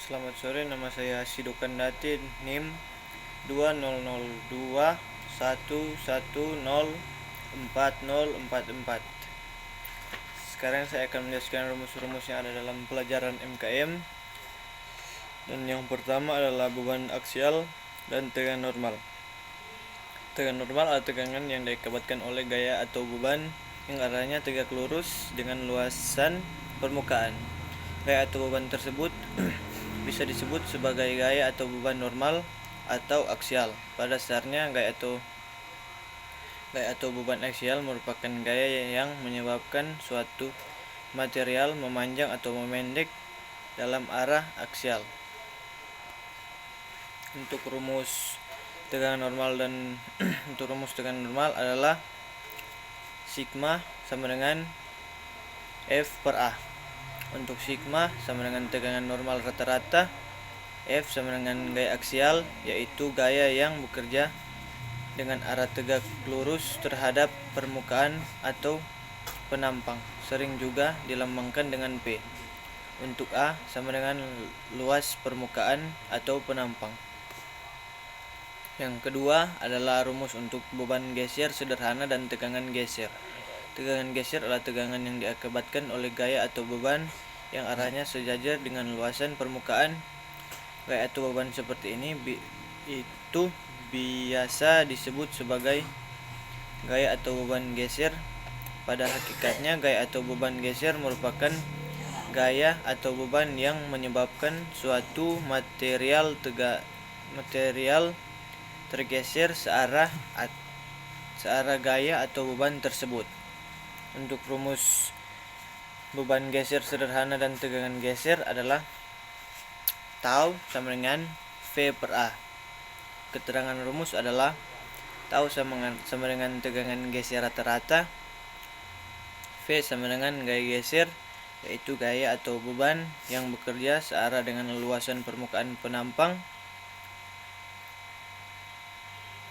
Selamat sore, nama saya Sidokan Datin, NIM 200211104044. Sekarang saya akan menjelaskan rumus-rumus yang ada dalam pelajaran MKM. Dan yang pertama adalah beban aksial dan tegangan normal. Tegangan normal adalah tegangan yang diakibatkan oleh gaya atau beban yang arahnya tegak lurus dengan luasan permukaan. Gaya atau beban tersebut bisa disebut sebagai gaya atau beban normal atau aksial. Pada dasarnya gaya atau beban aksial merupakan gaya yang menyebabkan suatu material memanjang atau memendek dalam arah aksial. Untuk rumus tegangan normal adalah sigma sama dengan F per A. Untuk sigma sama dengan tegangan normal rata-rata, F sama dengan gaya aksial, yaitu gaya yang bekerja dengan arah tegak lurus terhadap permukaan atau penampang, sering juga dilambangkan dengan P. Untuk A sama dengan luas permukaan atau penampang. Yang kedua adalah rumus untuk beban geser sederhana dan tegangan geser. Tegangan geser adalah tegangan yang diakibatkan oleh gaya atau beban yang arahnya sejajar dengan luasan permukaan. Gaya atau beban seperti ini itu biasa disebut sebagai gaya atau beban geser. Pada hakikatnya, gaya atau beban geser merupakan gaya atau beban yang menyebabkan suatu material tergeser searah gaya atau beban tersebut. Untuk rumus beban geser sederhana dan tegangan geser adalah tau sama dengan V per A. Keterangan rumus adalah tau sama dengan tegangan geser rata-rata, V sama dengan gaya geser, yaitu gaya atau beban yang bekerja searah dengan luasan permukaan penampang,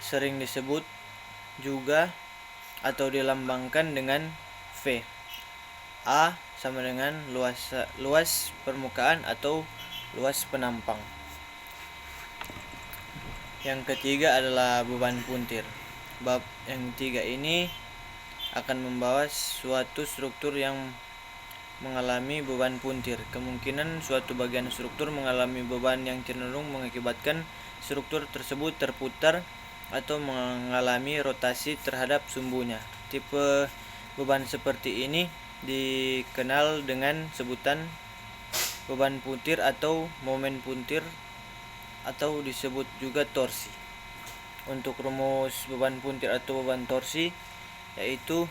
sering disebut juga atau dilambangkan dengan V. A sama dengan luas permukaan atau luas penampang. Yang ketiga adalah beban puntir. Bab yang ketiga ini akan membawa suatu struktur yang mengalami beban puntir. Kemungkinan suatu bagian struktur mengalami beban yang cenderung mengakibatkan struktur tersebut terputar atau mengalami rotasi terhadap sumbunya. Tipe beban seperti ini dikenal dengan sebutan beban puntir atau momen puntir, atau disebut juga torsi. Untuk rumus beban puntir atau beban torsi yaitu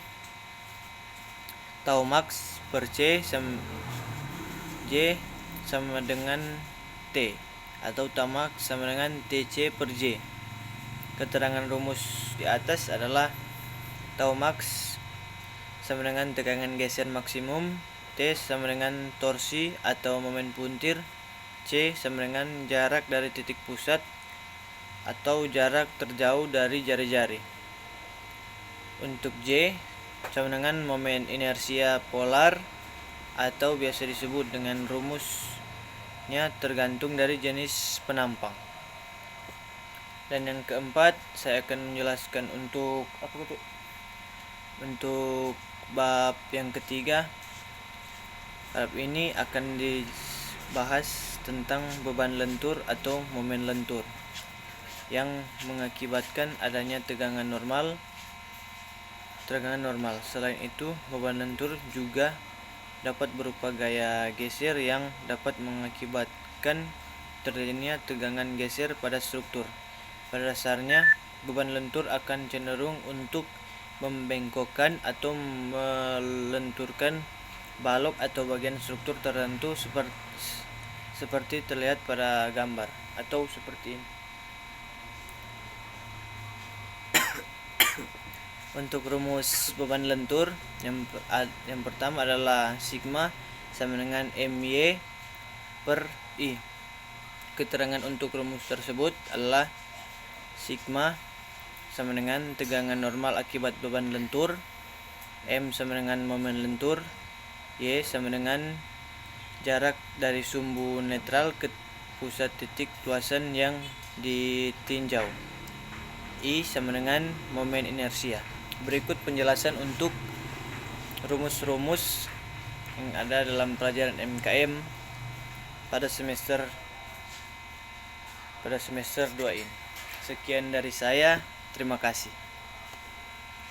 tau max per J sama dengan T, atau tau max sama dengan TC per J. Keterangan rumus di atas adalah tau max sama dengan tegangan geser maksimum, T sama dengan torsi atau momen puntir, C sama dengan jarak dari titik pusat atau jarak terjauh dari jari-jari. Untuk J sama dengan momen inersia polar atau biasa disebut dengan rumusnya tergantung dari jenis penampang. Dan yang keempat, saya akan menjelaskan untuk bab yang ketiga. Bab ini akan dibahas tentang beban lentur atau momen lentur yang mengakibatkan adanya tegangan normal. Selain itu, beban lentur juga dapat berupa gaya geser yang dapat mengakibatkan terjadinya tegangan geser pada struktur. Pada dasarnya, beban lentur akan cenderung untuk membengkokkan atau melenturkan balok atau bagian struktur tertentu seperti terlihat pada gambar atau seperti ini. Untuk rumus beban lentur yang pertama adalah sigma sama dengan MY per I. Keterangan untuk rumus tersebut adalah sigma sama dengan tegangan normal akibat beban lentur, M sama dengan momen lentur, Y sama dengan jarak dari sumbu netral ke pusat titik luasan yang ditinjau. I sama dengan momen inersia. Berikut penjelasan untuk rumus-rumus yang ada dalam pelajaran MKM pada semester 2 ini. Sekian dari saya, terima kasih.